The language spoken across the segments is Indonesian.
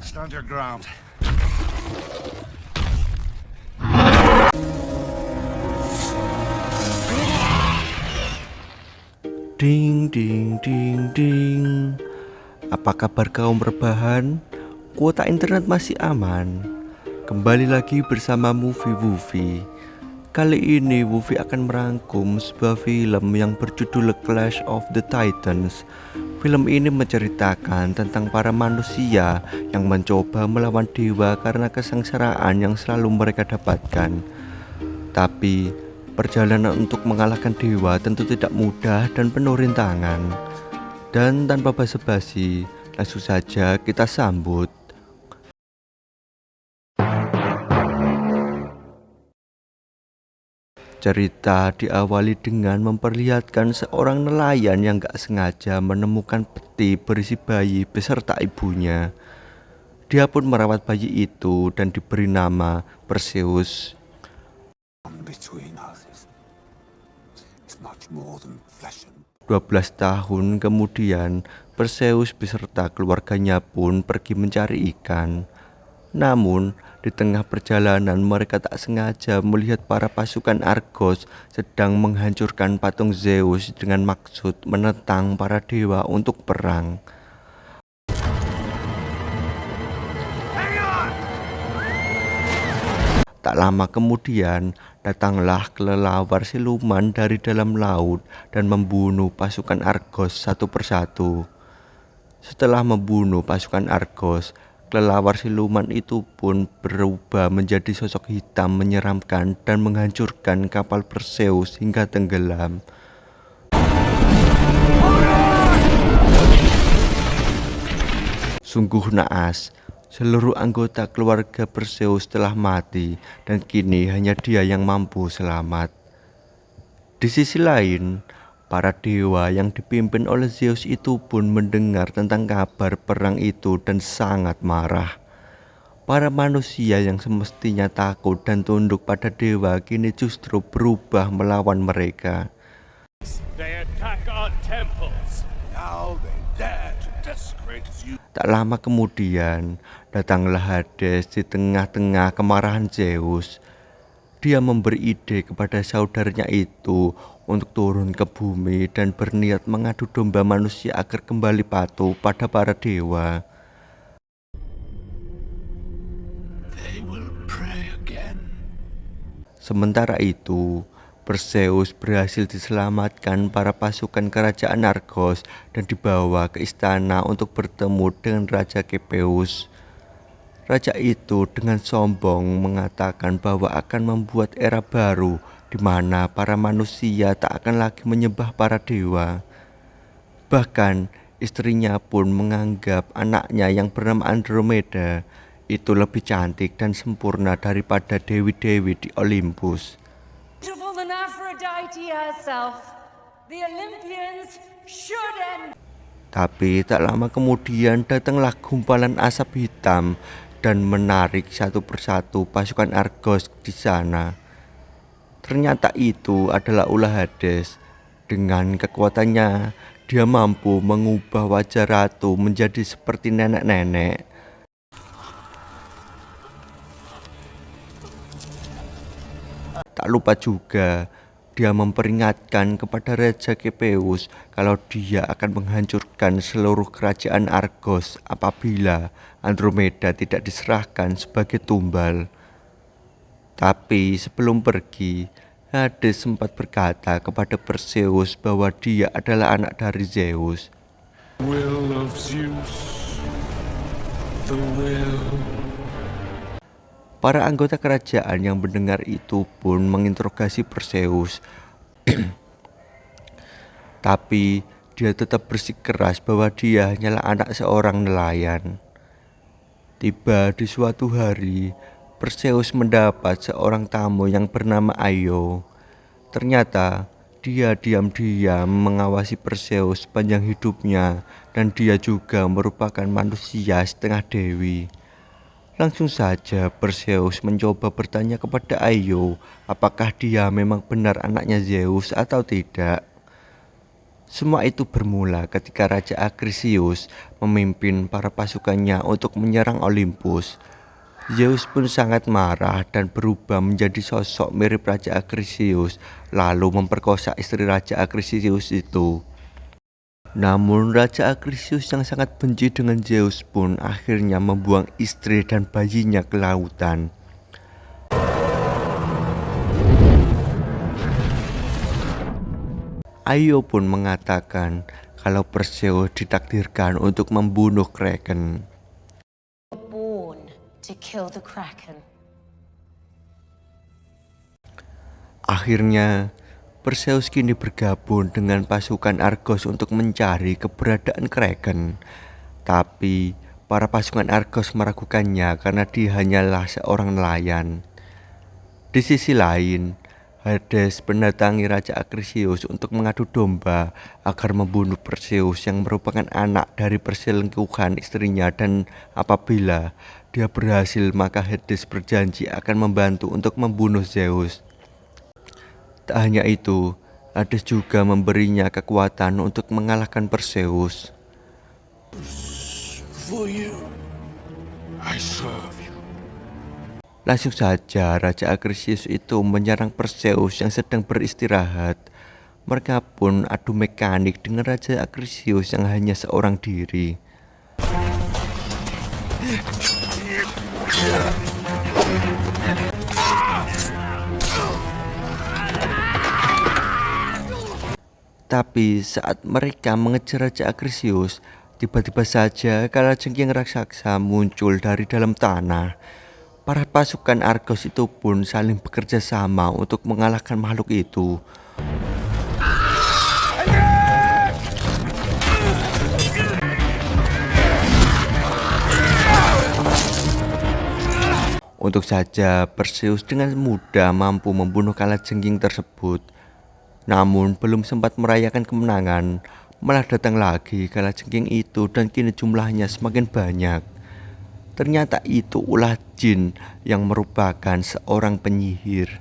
Stand your ground. Ding ding ding ding. Apa kabar kaum rebahan? Kuota internet masih aman? Kembali lagi bersama Movie Wufi. Kali ini Wufi akan merangkum sebuah film yang berjudul Clash of the Titans. Film ini menceritakan tentang para manusia yang mencoba melawan dewa karena kesengsaraan yang selalu mereka dapatkan. Tapi perjalanan untuk mengalahkan dewa tentu tidak mudah dan penuh rintangan. Dan tanpa basa-basi, langsung saja kita sambut. Cerita diawali dengan memperlihatkan seorang nelayan yang gak sengaja menemukan peti berisi bayi beserta ibunya. Dia pun merawat bayi itu dan diberi nama Perseus. Between us is much more than flesh and 12 tahun kemudian, Perseus beserta keluarganya pun pergi mencari ikan. Namun, di tengah perjalanan mereka tak sengaja melihat para pasukan Argos sedang menghancurkan patung Zeus dengan maksud menentang para dewa untuk perang. Tak lama kemudian, datanglah kelelawar siluman dari dalam laut dan membunuh pasukan Argos satu persatu. Setelah membunuh pasukan Argos, kelelawar siluman itu pun berubah menjadi sosok hitam menyeramkan dan menghancurkan kapal Perseus hingga tenggelam. Sungguh naas. Seluruh anggota keluarga Perseus telah mati dan kini hanya dia yang mampu selamat. Di sisi lain, para dewa yang dipimpin oleh Zeus itu pun mendengar tentang kabar perang itu dan sangat marah. Para manusia yang semestinya takut dan tunduk pada dewa kini justru berubah melawan mereka. They attack our temples. now they dare to disgrace you. Tak lama kemudian, datanglah Hades di tengah-tengah kemarahan Zeus. Dia memberi ide kepada saudaranya itu untuk turun ke bumi dan berniat mengadu domba manusia agar kembali patuh pada para dewa. They will pray again. Sementara itu, Perseus berhasil diselamatkan para pasukan kerajaan Argos dan dibawa ke istana untuk bertemu dengan Raja Kepeus. Raja itu dengan sombong mengatakan bahwa akan membuat era baru di mana para manusia tak akan lagi menyembah para dewa. Bahkan istrinya pun menganggap anaknya yang bernama Andromeda itu lebih cantik dan sempurna daripada dewi-dewi di Olympus. Beautiful than Aphrodite herself, the Olympians should end. Tapi tak lama kemudian datanglah gumpalan asap hitam dan menarik satu persatu pasukan Argos di sana. Ternyata itu adalah ulah Hades. Dengan kekuatannya, dia mampu mengubah wajah ratu menjadi seperti nenek-nenek. Tak lupa juga, dia memperingatkan kepada Raja Kepeus kalau dia akan menghancurkan seluruh kerajaan Argos apabila Andromeda tidak diserahkan sebagai tumbal. Tapi sebelum pergi, Hades sempat berkata kepada Perseus bahwa dia adalah anak dari Zeus. Will of Zeus. The will. Para anggota kerajaan yang mendengar itu pun menginterogasi Perseus. Tapi dia tetap bersikeras bahwa dia hanyalah anak seorang nelayan. Tiba di suatu hari, Perseus mendapat seorang tamu yang bernama Io. Ternyata dia diam-diam mengawasi Perseus sepanjang hidupnya dan dia juga merupakan manusia setengah dewi. Langsung saja Perseus mencoba bertanya kepada Io apakah dia memang benar anaknya Zeus atau tidak. Semua itu bermula ketika Raja Akrisius memimpin para pasukannya untuk menyerang Olympus. Zeus pun sangat marah dan berubah menjadi sosok mirip Raja Akrisius, lalu memperkosa istri Raja Akrisius itu. Namun Raja Akrisius yang sangat benci dengan Zeus pun akhirnya membuang istri dan bayinya ke lautan. Aio pun mengatakan kalau Perseus ditakdirkan untuk membunuh Kraken. Born to kill the Kraken. Akhirnya, Perseus kini bergabung dengan pasukan Argos untuk mencari keberadaan Kraken. Tapi, para pasukan Argos meragukannya karena dia hanyalah seorang nelayan. Di sisi lain, Hades mendatangi Raja Akrisius untuk mengadu domba agar membunuh Perseus yang merupakan anak dari perselingkuhan istrinya, dan apabila dia berhasil maka Hades berjanji akan membantu untuk membunuh Zeus. Tak hanya itu, Hades juga memberinya kekuatan untuk mengalahkan Perseus. For you, I serve you. Langsung saja Raja Akrisius itu menyerang Perseus yang sedang beristirahat. Mereka pun adu mekanik dengan Raja Akrisius yang hanya seorang diri. Tapi saat mereka mengejar Raja Akrisius, tiba-tiba saja kalajengking raksasa muncul dari dalam tanah. Para pasukan Argos itu pun saling bekerja sama untuk mengalahkan makhluk itu. Untuk saja Perseus dengan mudah mampu membunuh kalajengking tersebut. Namun belum sempat merayakan kemenangan, malah datang lagi kalajengking itu dan kini jumlahnya semakin banyak. Ternyata itu ulah jin yang merupakan seorang penyihir.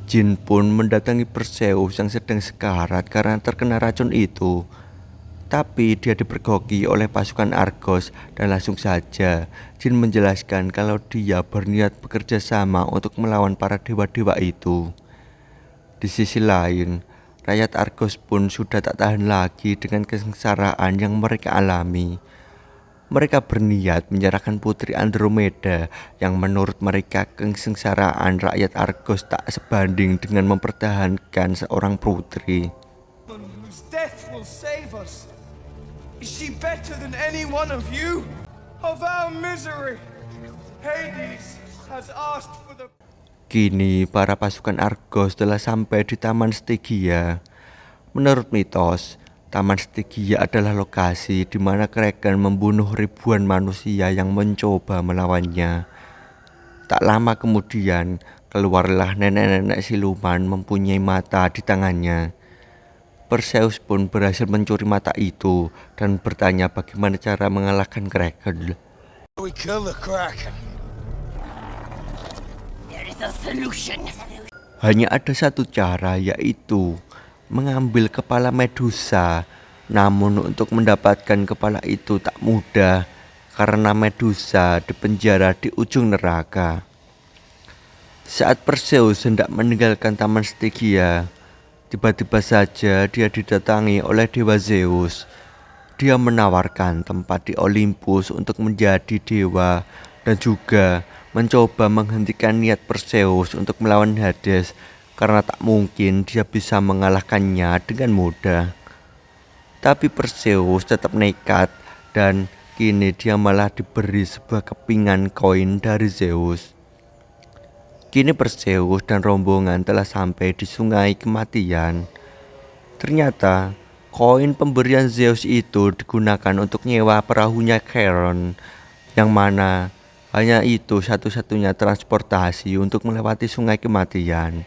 Jin pun mendatangi Perseus yang sedang sekarat karena terkena racun itu. Tapi dia dipergoki oleh pasukan Argos dan langsung saja Jin menjelaskan kalau dia berniat bekerja sama untuk melawan para dewa-dewa itu. Di sisi lain, rakyat Argos pun sudah tak tahan lagi dengan kesengsaraan yang mereka alami. Mereka berniat menyerahkan putri Andromeda yang menurut mereka kesengsaraan rakyat Argos tak sebanding dengan mempertahankan seorang putri. Whose death will save us. Is she better than any one of you? Of our misery, Hades has asked for the... Kini para pasukan Argos telah sampai di Taman Stygia. Menurut mitos, Taman Stygia adalah lokasi di mana Kraken membunuh ribuan manusia yang mencoba melawannya. Tak lama kemudian, keluarlah nenek-nenek siluman mempunyai mata di tangannya. Perseus pun berhasil mencuri mata itu dan bertanya bagaimana cara mengalahkan Kraken. We kill the Kraken. There is a solution. Hanya ada satu cara, yaitu mengambil kepala Medusa. Namun untuk mendapatkan kepala itu tak mudah karena Medusa dipenjara di ujung neraka. Saat Perseus hendak meninggalkan Taman Stygia, tiba-tiba saja dia didatangi oleh Dewa Zeus. Dia menawarkan tempat di Olympus untuk menjadi dewa dan juga mencoba menghentikan niat Perseus untuk melawan Hades karena tak mungkin dia bisa mengalahkannya dengan mudah. Tapi Perseus tetap nekat dan kini dia malah diberi sebuah kepingan koin dari Zeus. Kini Perseus dan rombongan telah sampai di sungai kematian. Ternyata koin pemberian Zeus itu digunakan untuk nyewa perahunya Charon, yang mana hanya itu satu-satunya transportasi untuk melewati sungai kematian.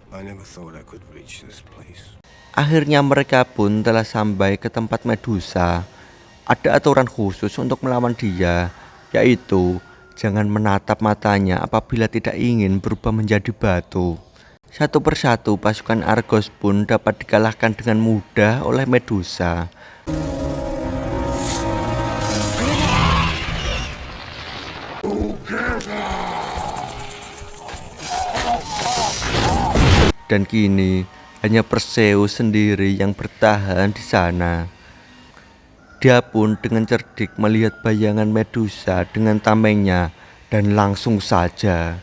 I never thought I could reach this place. Akhirnya mereka pun telah sampai ke tempat Medusa. Ada aturan khusus untuk melawan dia, yaitu Jangan menatap matanya apabila tidak ingin berubah menjadi batu. Satu persatu pasukan Argos pun dapat dikalahkan dengan mudah oleh Medusa. Dan kini hanya Perseus sendiri yang bertahan di sana. Dia pun dengan cerdik melihat bayangan Medusa dengan tamengnya dan langsung saja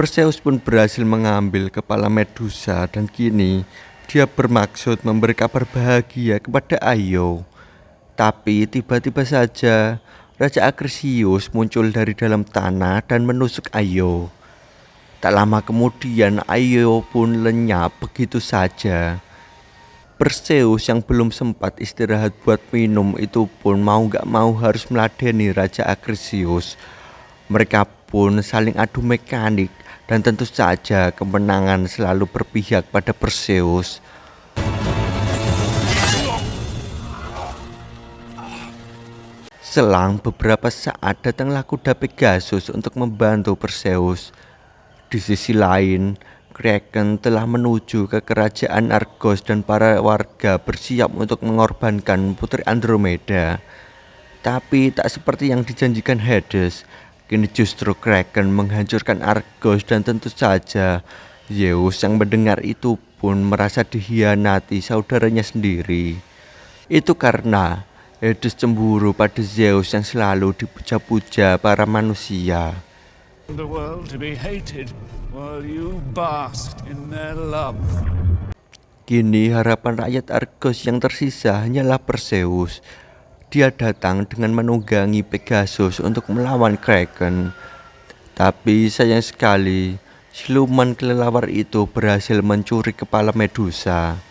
Perseus pun berhasil mengambil kepala Medusa dan kini dia bermaksud memberi kabar bahagia kepada Io. Tapi tiba-tiba saja Raja Acrisius muncul dari dalam tanah dan menusuk Io. Tak lama kemudian Io pun lenyap begitu saja. Perseus yang belum sempat istirahat buat minum itu pun mau gak mau harus meladeni Raja Acrisius. Mereka pun saling adu mekanik dan tentu saja kemenangan selalu berpihak pada Perseus. Selang beberapa saat datanglah kuda Pegasus untuk membantu Perseus. Di sisi lain, Kraken telah menuju ke kerajaan Argos dan para warga bersiap untuk mengorbankan Putri Andromeda. Tapi tak seperti yang dijanjikan Hades, kini justru Kraken menghancurkan Argos dan tentu saja Zeus yang mendengar itu pun merasa dihianati saudaranya sendiri. Itu karena Hades cemburu pada Zeus yang selalu dipuja-puja para manusia. The world to be hated while you basked in their love. Kini harapan rakyat Argos yang tersisa hanyalah Perseus. Dia datang dengan menunggangi Pegasus untuk melawan Kraken. Tapi sayang sekali, siluman kelelawar itu berhasil mencuri kepala Medusa.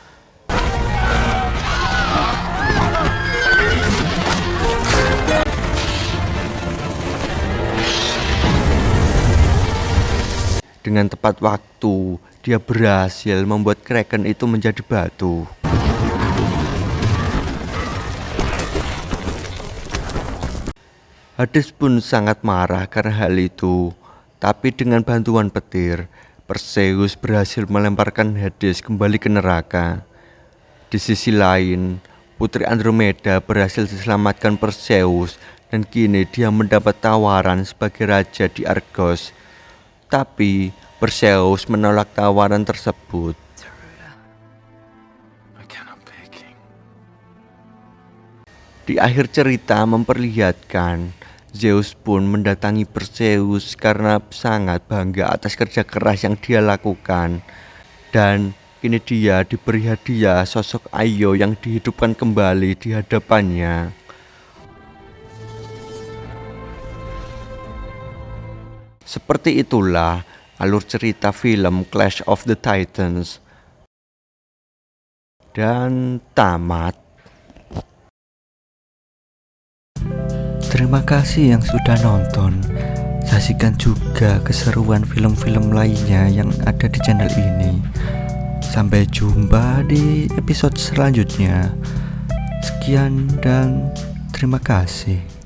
Dengan tepat waktu, dia berhasil membuat Kraken itu menjadi batu. Hades pun sangat marah karena hal itu. Tapi dengan bantuan petir, Perseus berhasil melemparkan Hades kembali ke neraka. Di sisi lain, Putri Andromeda berhasil diselamatkan Perseus dan kini dia mendapat tawaran sebagai raja di Argos. Tapi Perseus menolak tawaran tersebut. I cannot be a king. Di akhir cerita memperlihatkan Zeus pun mendatangi Perseus karena sangat bangga atas kerja keras yang dia lakukan. Dan kini dia diberi hadiah sosok Io yang dihidupkan kembali di hadapannya. Seperti itulah alur cerita film Clash of the Titans. Dan tamat. Terima kasih yang sudah nonton. Saksikan juga keseruan film-film lainnya yang ada di channel ini. Sampai jumpa di episode selanjutnya. Sekian dan terima kasih.